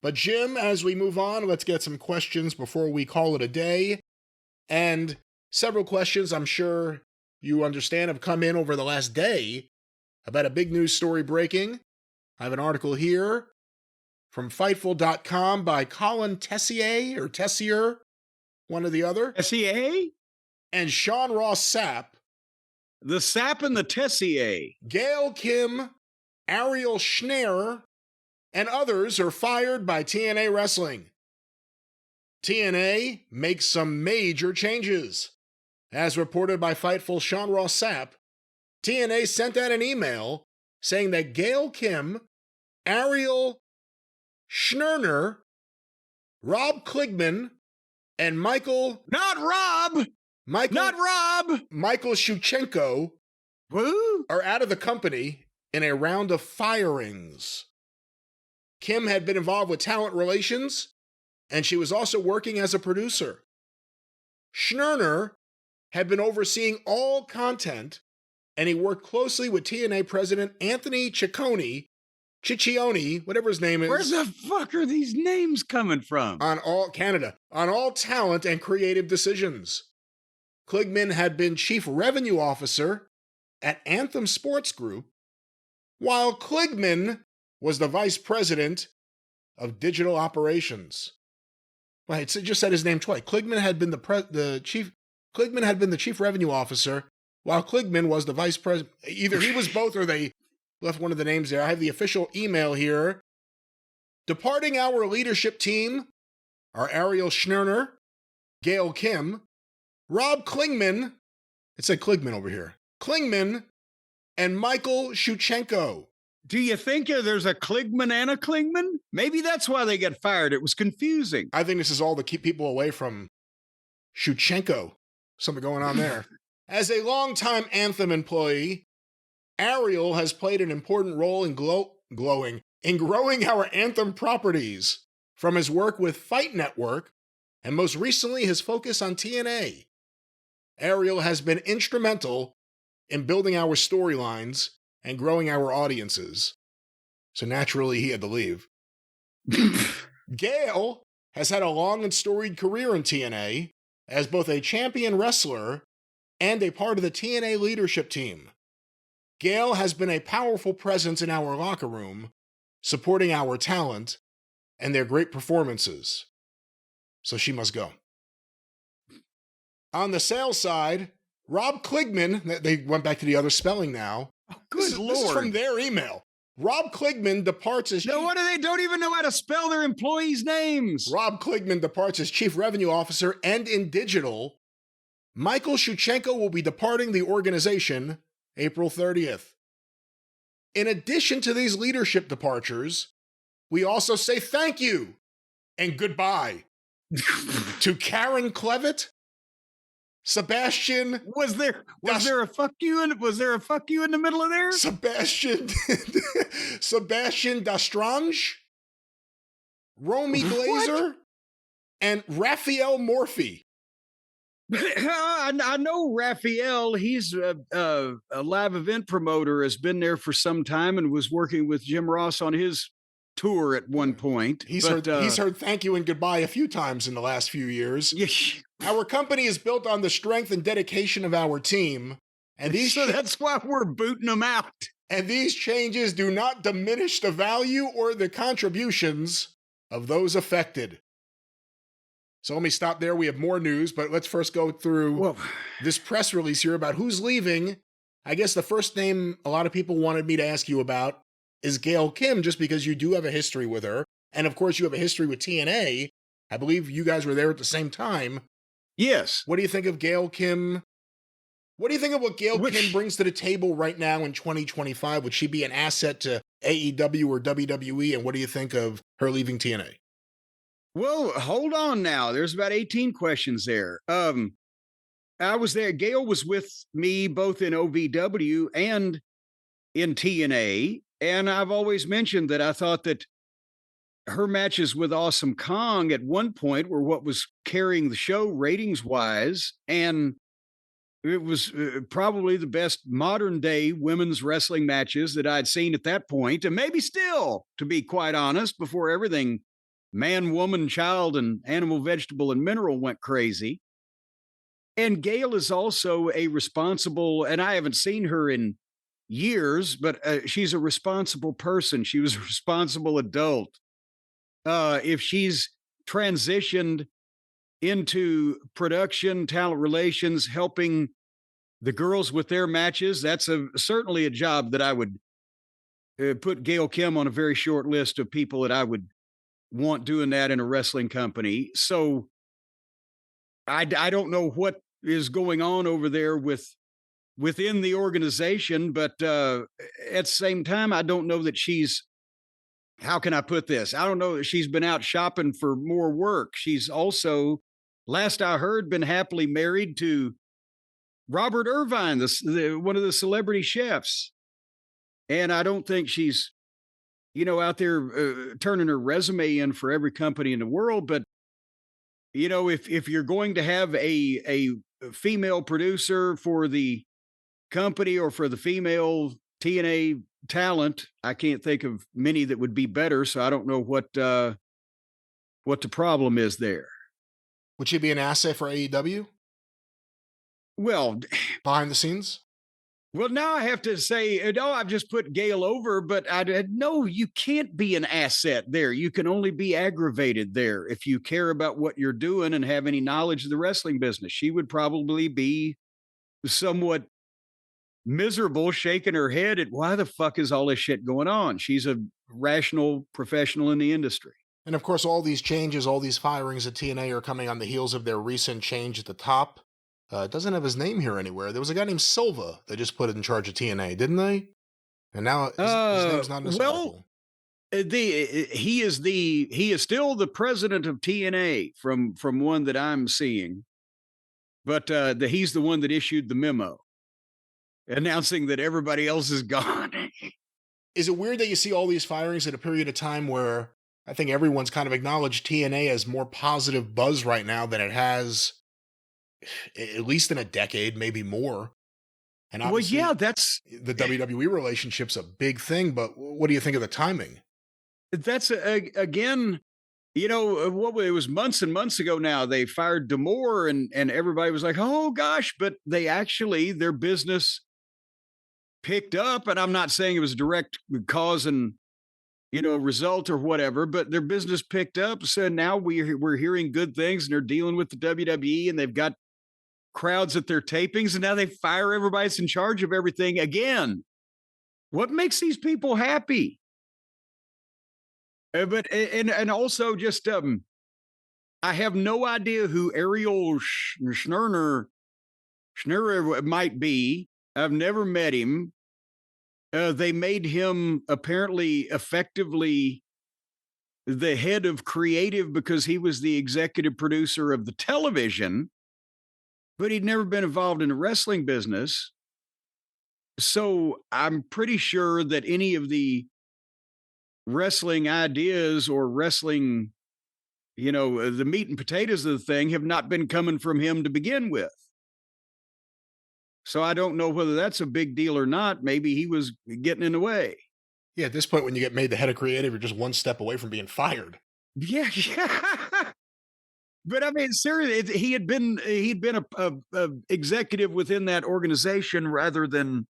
But Jim, as we move on, let's get some questions before we call it a day. And several questions I'm sure you understand have come in over the last day about a big news story breaking. I have an article here from Fightful.com by Colin Tessier, or Tessier, one or the other. Tessier? And Sean Ross Sapp. The Sapp and the Tessier. Gail Kim, Ariel Schneer, and others are fired by TNA Wrestling. TNA makes some major changes. As reported by Fightful Sean Ross Sapp, TNA sent out an email saying that Gail Kim, Ariel Schneer, Rob Kligman, and Michael Shuchenko are out of the company in a round of firings. Kim had been involved with talent relations, and she was also working as a producer. Schneer had been overseeing all content, and he worked closely with TNA president Anthony Ciccione, whatever his name is. Where the fuck are these names coming from? On all talent and creative decisions. Kligman had been chief revenue officer at Anthem Sports Group, while Kligman was the vice president of digital operations. Right, so it just said his name twice. Kligman had been the chief revenue officer, while Kligman was the vice president. Either he was both or they left one of the names there. I have the official email here. Departing our leadership team are Ariel Schneer, Gail Kim, Rob Klingman, it said Kligman over here, Klingman, and Michael Shuchenko. Do you think there's a Kligman and a Klingman? Maybe that's why they got fired. It was confusing. I think this is all to keep people away from Shuchenko. Something going on there. As a longtime Anthem employee, Ariel has played an important role in growing our Anthem properties, from his work with Fight Network and most recently his focus on TNA. Ariel has been instrumental in building our storylines and growing our audiences. So naturally, he had to leave. Gail has had a long and storied career in TNA as both a champion wrestler and a part of the TNA leadership team. Gail has been a powerful presence in our locker room, supporting our talent and their great performances. So she must go. On the sales side, Rob Kligman, they went back to the other spelling now. Oh, good Lord. This is from their email. Rob Kligman departs as No wonder they don't even know how to spell their employees' names. Rob Kligman departs as chief revenue officer and in digital. Michael Shuchenko will be departing the organization April 30th. In addition to these leadership departures, we also say thank you and goodbye to Karen Clevitt, Sebastian. Was there a fuck you in the middle of there? Sebastian Dastrange, Romy Glazer, and Raphael Morphy. I know Raphael. He's a live event promoter, has been there for some time and was working with Jim Ross on his tour at one point. He's heard thank you and goodbye a few times in the last few years. Our company is built on the strength and dedication of our team, and that's why we're booting them out. And these changes do not diminish the value or the contributions of those affected. So let me stop there. We have more news, but let's first go through this press release here about who's leaving. I guess the first name a lot of people wanted me to ask you about is Gail Kim, just because you do have a history with her. And of course, you have a history with TNA. I believe you guys were there at the same time. Yes. What do you think of Gail Kim? What do you think of what Gail Kim brings to the table right now in 2025? Would she be an asset to AEW or WWE? And what do you think of her leaving TNA? Well, hold on now. There's about 18 questions there. I was there. Gail was with me both in OVW and in TNA. And I've always mentioned that I thought that her matches with Awesome Kong at one point were what was carrying the show ratings-wise. And it was probably the best modern-day women's wrestling matches that I'd seen at that point, and maybe still, to be quite honest, before everything man, woman, child, and animal, vegetable, and mineral went crazy. And Gail is also a responsible, and I haven't seen her in years, but she's a responsible person. She was a responsible adult. If she's transitioned into production, talent relations, helping the girls with their matches, that's certainly a job that I would put Gail Kim on a very short list of people that I would want doing that in a wrestling company. So I don't know what is going on over there within the organization, but at the same time, I don't know that she's, how can I put this? I don't know that she's been out shopping for more work. She's also, last I heard, been happily married to Robert Irvine, one of the celebrity chefs. And I don't think she's, out there turning her resume in for every company in the world. But, if you're going to have a female producer for the company or for the female TNA talent, I can't think of many that would be better. So I don't know what the problem is there. Would she be an asset for AEW Well, behind the scenes? well, now I have to say, no, I've just put Gail over, but no, you can't be an asset there. You can only be aggravated there if you care about what you're doing and have any knowledge of the wrestling business. She would probably be somewhat miserable, shaking her head at why the fuck is all this shit going on? She's a rational professional in the industry. And of course, all these changes, all these firings at TNA are coming on the heels of their recent change at the top. It doesn't have his name here anywhere. There was a guy named Silva they just put in charge of TNA, didn't they? And now his name's not in this article. He is still the president of TNA from one that I'm seeing, but he's the one that issued the memo announcing that everybody else is gone. Is it weird that you see all these firings at a period of time where I think everyone's kind of acknowledged TNA has more positive buzz right now than it has at least in a decade, maybe more? And obviously, well, yeah, that's the WWE relationship's a big thing, but what do you think of the timing? That's again, what it was months and months ago now. They fired D'Amore, and everybody was like, "Oh gosh!" But their business picked up, and I'm not saying it was a direct cause and result or whatever, but their business picked up. So now we're hearing good things, and they're dealing with the WWE, and they've got crowds at their tapings, and now they fire everybody that's in charge of everything again. What makes these people happy? But and also just I have no idea who Ariel Schnurner might be. I've never met him. They made him apparently effectively the head of creative because he was the executive producer of the television, but he'd never been involved in the wrestling business. So I'm pretty sure that any of the wrestling ideas or wrestling, the meat and potatoes of the thing have not been coming from him to begin with. So I don't know whether that's a big deal or not. Maybe he was getting in the way. Yeah, at this point, when you get made the head of creative, you're just one step away from being fired. Yeah. But I mean, seriously, he'd been a executive within that organization rather than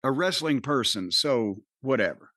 a wrestling person. So whatever.